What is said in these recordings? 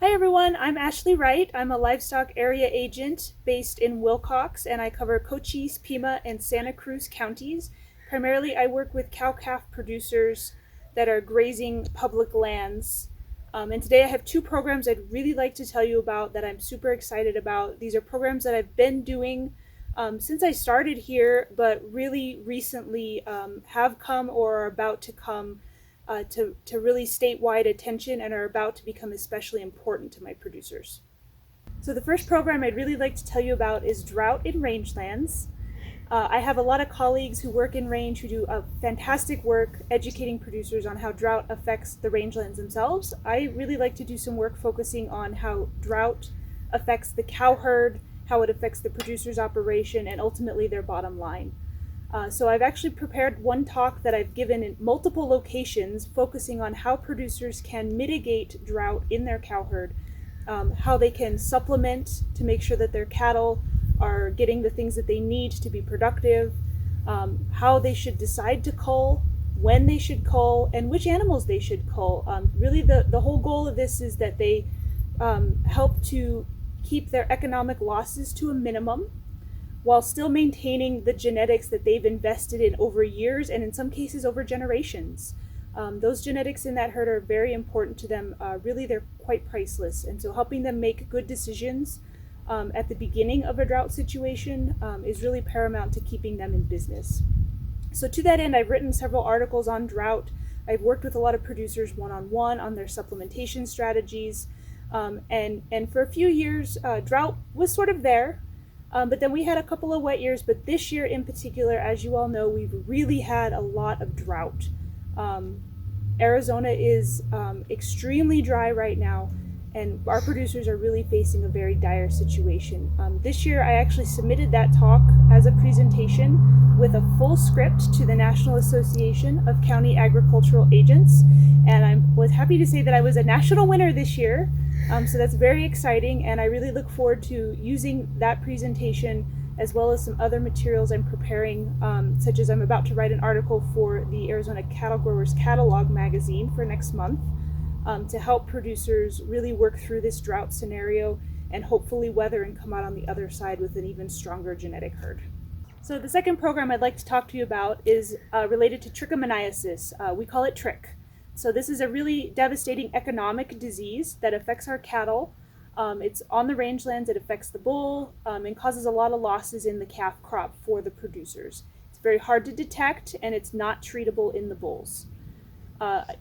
Hi everyone, I'm Ashley Wright. I'm a Livestock Area Agent based in Wilcox, and I cover Cochise, Pima, and Santa Cruz counties. Primarily, I work with cow-calf producers that are grazing public lands. And today I have two programs I'd really like to tell you about that I'm super excited about. These are programs that I've been doing since I started here, but really recently have come or are about to come to really statewide attention and are about to become especially important to my producers. So the first program I'd really like to tell you about is Drought in Rangelands. I have a lot of colleagues who work in range who do fantastic work educating producers on how drought affects the rangelands themselves. I really like to do some work focusing on how drought affects the cow herd, how it affects the producer's operation, and ultimately their bottom line. So I've actually prepared one talk that I've given in multiple locations focusing on how producers can mitigate drought in their cow herd, how they can supplement to make sure that their cattle are getting the things that they need to be productive, how they should decide to cull, when they should cull, and which animals they should cull. Really the whole goal of this is that they help to keep their economic losses to a minimum while still maintaining the genetics that they've invested in over years and in some cases over generations. Those genetics in that herd are very important to them. Really, they're quite priceless. And so helping them make good decisions at the beginning of a drought situation is really paramount to keeping them in business. So to that end, I've written several articles on drought. I've worked with a lot of producers one-on-one on their supplementation strategies. And for a few years, drought was sort of there. But then we had a couple of wet years, but this year in particular, as you all know, we've really had a lot of drought. Arizona is extremely dry right now, and our producers are really facing a very dire situation. This year, I actually submitted that talk as a presentation with a full script to the National Association of County Agricultural Agents, and I was happy to say that I was a national winner this year. So that's very exciting, and I really look forward to using that presentation as well as some other materials I'm preparing, such as I'm about to write an article for the Arizona Cattle Growers Catalog magazine for next month to help producers really work through this drought scenario and hopefully weather and come out on the other side with an even stronger genetic herd. So the second program I'd like to talk to you about is related to trichomoniasis. We call it trick. So this is a really devastating economic disease that affects our cattle. It's on the rangelands, it affects the bull, and causes a lot of losses in the calf crop for the producers. It's very hard to detect, and it's not treatable in the bulls.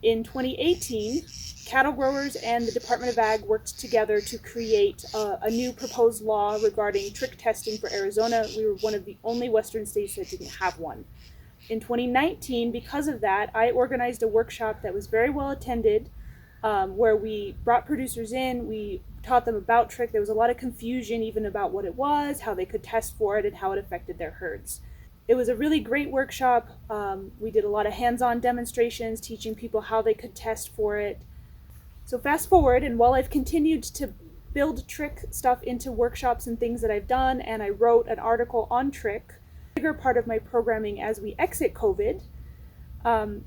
In 2018, cattle growers and the Department of Ag worked together to create a new proposed law regarding trick testing for Arizona. We were one of the only Western states that didn't have one. In 2019, because of that, I organized a workshop that was very well attended, where we brought producers in, we taught them about trick. There was a lot of confusion even about what it was, how they could test for it, and how it affected their herds. It was a really great workshop. We did a lot of hands-on demonstrations, teaching people how they could test for it. So fast forward, and while I've continued to build trick stuff into workshops and things that I've done, and I wrote an article on trick, bigger part of my programming as we exit COVID,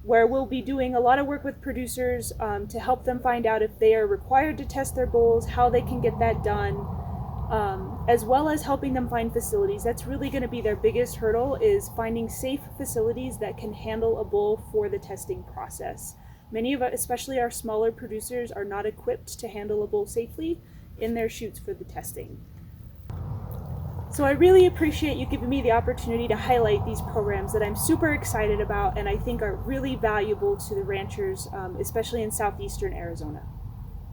where we'll be doing a lot of work with producers to help them find out if they are required to test their bulls, how they can get that done, as well as helping them find facilities. That's really going to be their biggest hurdle, is finding safe facilities that can handle a bull for the testing process. Many of us, especially our smaller producers, are not equipped to handle a bull safely in their chutes for the testing. So I really appreciate you giving me the opportunity to highlight these programs that I'm super excited about and I think are really valuable to the ranchers, especially in southeastern Arizona.